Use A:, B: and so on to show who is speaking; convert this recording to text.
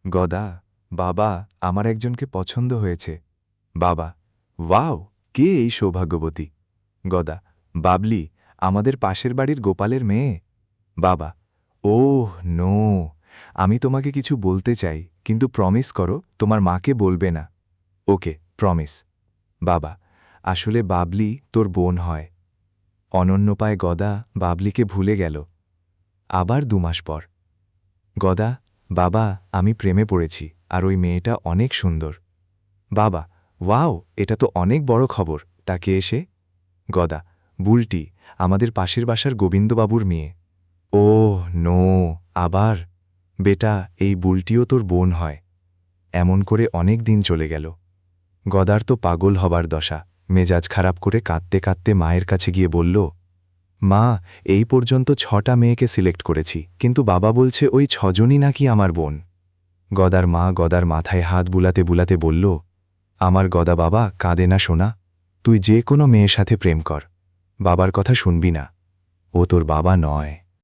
A: গদা, বাবা, আমার একজনকে পছন্দ হয়েছে। বাবা, ওয়াও, কে এই সৌভাগ্যবতী? গদা, বাবলি, আমাদের পাশের বাড়ির গোপালের মেয়ে। বাবা, ওহ নো, আমি তোমাকে কিছু বলতে চাই, কিন্তু প্রমিস করো তোমার মাকে বলবে না। ওকে, প্রমিস। বাবা, আসলে বাবলি তোর বোন হয়। অনন্য পায় গদা বাবলিকে ভুলে গেল। আবার 2 মাস পর। গদা, বাবা, আমি প্রেমে পড়েছি, আর ওই মেয়েটা অনেক সুন্দর। বাবা, ওয়াও, এটা তো অনেক বড় খবর। তাকে এসে? গদা, বুলটি, আমাদের পাশের বাসার গোবিন্দবাবুর মেয়ে। ওহ নো, আবার? বেটা, এই বুলটিও তোর বোন হয়। এমন করে অনেক দিন চলে গেল। গদার তো পাগল হবার দশা। মেজাজ খারাপ করে কাঁদতে কাঁদতে মায়ের কাছে গিয়ে বলল, মা, এই পর্যন্ত 6টা মেয়েকে সিলেক্ট করেছি, কিন্তু বাবা বলছে ওই 6জনই নাকি আমার বোন। গদার মা গদার মাথায় হাত বুলাতে বুলাতে বলল, আমার গদা বাবা, কাঁদে না সোনা, তুই যে কোনো মেয়ের সাথে প্রেম কর, বাবার কথা শুনবি না, ও তোর বাবা নয়।